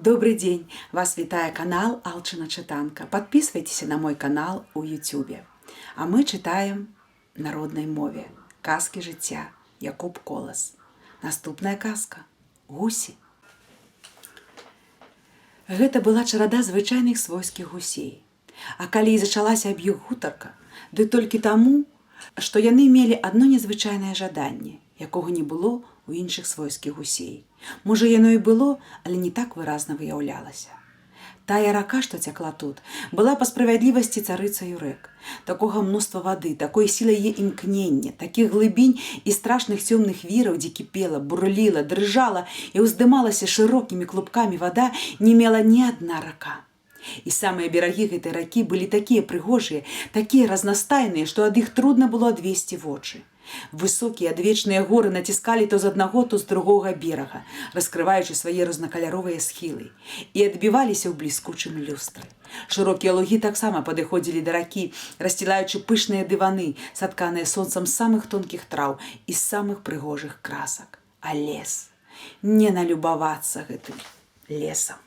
Добрый день! Вас вітає канал Алчина Читанка. Подписывайтесь на мой канал у YouTube. А мы читаем в народной мове казки життя Якуб Колас. Наступная казка «Гусі». Гэта была чарада звычайных свойскіх гусей. А калі і зачалася аб іх гутарка, ды толькі таму, што яны мелі адно незвычайнае жаданне, якога не было у іншых свойскіх гусей. Можа, яно і было, але не так выразна выяўлялася. Тая рака, што цякла тут, была па справядлівасці царыцаю рэк. Такога мноства вады, такой сілай яе імкнення, такіх глыбінь і страшных цёмных віраў, дзе кіпела, бурліла, дрыжала і ўздымалася шырокімі клубкамі вада, не мела ні адна рака. І самыя берагі гэтай ракі былі такія прыгожыя, такія разнастайныя, што ад іх трудна было адвесці вочы. Высокія адвечныя горы націскалі то з аднаго, то з другога берага, раскрываючы свае рознакаляровыя схілы, і адбіваліся ў бліскучым люстры. Шырокія лугі таксама падыходзілі да ракі, рассцілаючы пышныя дываны, сатканыя сонцам з самых тонкіх траў і з самых прыгожых красак. А лес, не налюбавацца гэтым лесам.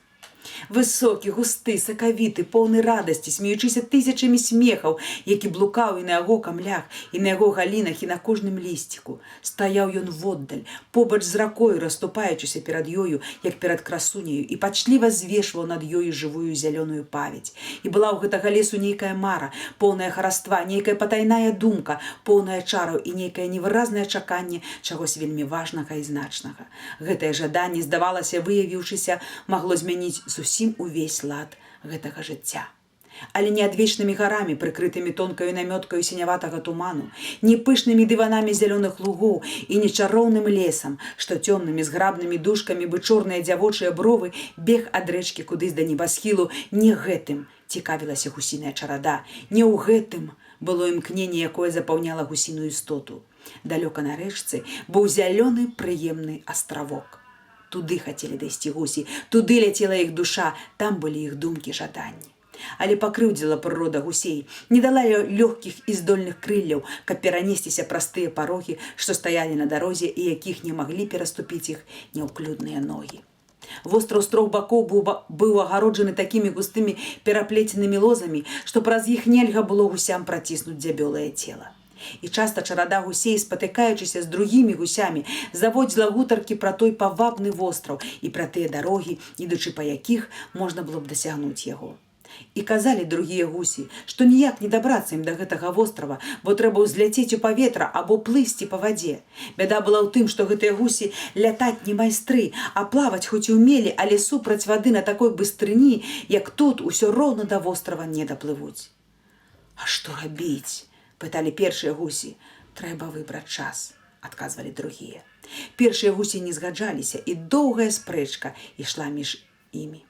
Высокі, густы, сакавіты, поўны радасці, смеючыся тысячамі смехаў, які блукаў і на яго камлях, і на яго галінах, і на кожным лісціку. Стаяў ён воддаль, побач з ракою, расступаючыся перад ёю, як перад красуняю, і пачліва звешваў над ёю жывую зялёную паведь. І была ў гэтага лесу нейкая мара, поўная хараства, нейкая патайная думка, поўная чараў і нейкае невыразнае чаканне чагось вельмі важнага і значнага. Гэтае жаданне, здавалася, выявіўшыся, магло змяніць зусім увесь лад гэтага жыцця. Але не адвечнымі гарамі, прыкрытымі тонкаю намёткаю сіняватага туману, не пышнымі дыванамі зялёных лугоў і не чароўным лесам, што цёмнымі зграбнымі дужкамі бы чорныя дзявочыя бровы бег ад рэчкі кудысь да небасхілу, не гэтым цікавілася гусіная чарада, не ў гэтым было імкненне, якое запаўняла гусіную істоту. Далёка на рэчцы быў зялёны прыемны астравок. Туды хацелі дайсці гусі, туды ляцела іх душа, там былі іх думкі, жаданні. Але пакрыўдзіла прырода гусей, не дала лёгкіх і здольных крылляў, каб перанесціся праз тыя парогі, што стаялі на дарозе і якіх не маглі пераступіць іх няўклюдныя ногі. Востраў з трох бакоў быў агароджаны такімі густымі пераплеценымі лозамі, што праз іх нельга было гусям праціснуць дзябёлае цела. І часта чарада гусей, спатыкаючыся з другімі гусямі, заводзіла гутаркі пра той павабны востраў і пра тыя дарогі, ідучы па якіх можна было б дасягнуць яго. І казалі другія гусі, што ніяк не дабрацца ім да гэтага вострава, бо трэба ўзляцець у паветра або плысці па вадзе. Бяда была ў тым, што гэтыя гусі лятаць не майстры, а плаваць хоць і ўмелі, але супраць вады на такой быстрыні, як тут, усё роўна да вострава не даплывуць. А што рабіць? Пыталі першыя гусі. Трэба выбраць час, адказвалі другія. Першыя гусі не згаджаліся, і доўгая спрэчка ішла між імі.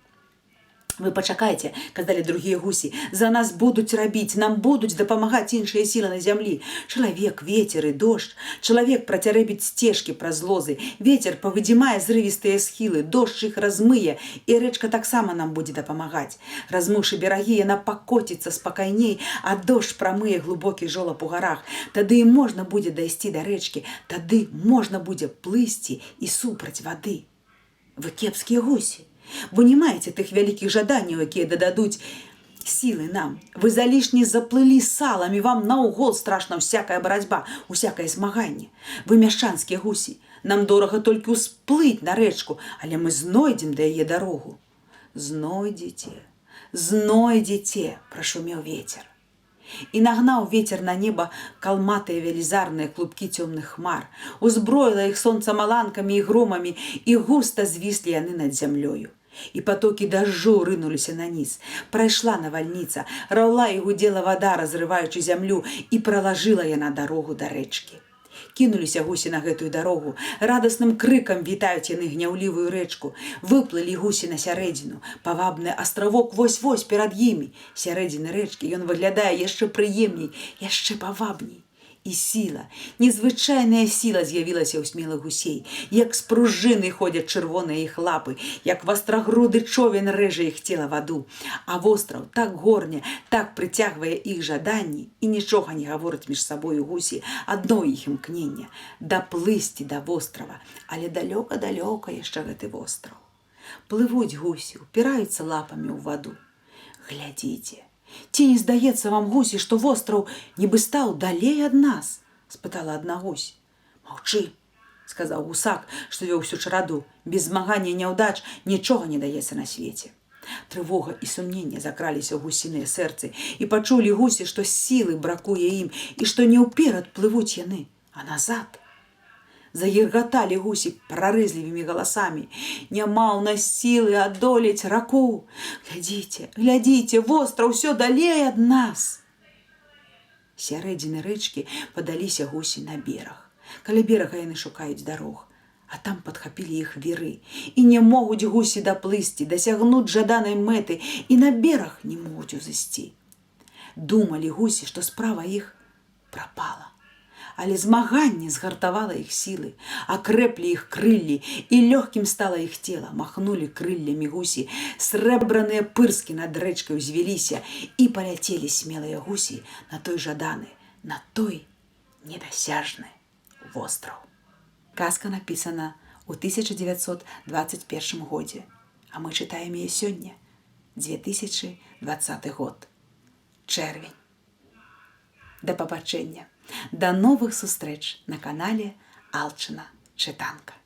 Вы пачакайце, казалі другія гусі, за нас будуць рабіць, нам будуць дапамагаць іншыя сілы на зямлі. Чалавек, вецер і дождж. Чалавек працярэбіць сцежкі праз лозы, вецер павыдзімае зрывістыя схілы, дождж іх размые, і рэчка таксама нам будзе дапамагаць. Размыўшы берагі, яна пакоціцца спакайней, а дождж прамые глыбокі жолаб у гарах. Тады і можна будзе дайсці да рэчкі, тады можна будзе плысці і супраць вады. Вы кепскія гусі. Вы не маеце тых вялікіх жаданняў, якія дададуць сілы нам. Вы залішне заплылі салам, і вам наогул страшна ўсякая барацьба, усякае змаганне. Вы мяшчанскія гусі. Нам дорага толькі ўсплыць на рэчку, але мы знойдзем да яе дарогу. Знойдзеце, знойдзеце, прашумеў вецер. І нагнаў вецер на неба калматыя велізарныя клубкі цёмных хмар, узброіла іх сонцам аланкамі і громамі, і густа звіслі яны над зямлёю. І патокі дажджу рынуліся на ніз. Прайшла навальніца, раўла і гудзела вада, разрываючы зямлю, і пралажыла яна дарогу да рэчкі. Кінуліся гусі на гэтую дарогу, радасным крыкам вітаюць яны гняўлівую рэчку. Выплылі гусі на сярэдзіну, павабны астравок вось-вось перад імі. Сярэдзіны рэчкі ён выглядае яшчэ прыемней, яшчэ павабней. І сіла, незвычайная сіла з'явілася ў смелых гусей, як з пружыны ходзяць чырвоныя іх лапы, як вастрагруды човен рэжа іх цела ваду. А востраў так горне, так прыцягвае іх жаданні, і нічога не гавораць між сабою гусі, адно іх імкнення – даплысці да вострава, але далёка-далёка яшчэ гэты востраў. Плывуць гусі, упіраюцца лапамі ў ваду. Глядзіце, ці не здаецца вам, гусі, што востраў нібы стаў далей ад нас? Спытала адна гусь. Маўчы, сказаў гусак, што вёў усю чараду. Без змагання няўдач нічога не даецца на свеце. Трывога і сумненне закраліся ў гусіныя сэрцы, і пачулі гусі, што сілы бракуе ім, і што не ўперад плывуць яны, а назад. Загіргаталі гусі прарэзлівымі галасамі. Няма ў нас сілы адолець раку. Глядзіце, глядзіце, востраў усё далей ад нас. З сярэдзіны рэчкі падаліся гусі на бераг. Каля берага яны шукаюць дарог, а там падхапілі іх віры. І не могуць гусі даплысці, дасягнуць жаданай мэты, і на бераг не могуць узысці. Думалі гусі, што справа іх прапала. Але змаганне згартавала іх сілы, акрэплі іх крыллі, і лёгкім стала іх цела. Махнулі крыллямі гусі, срэбраныя пырскі над рэчкай узвіліся, і паляцелі смелыя гусі на той жаданы, на той недасяжны востраў. Казка напісана ў 1921 годзе, а мы чытаем яе сёння, 2020 год. Чэрвень. Да пабачэння. Да новых сустрэч на канале Алчына Чытанка.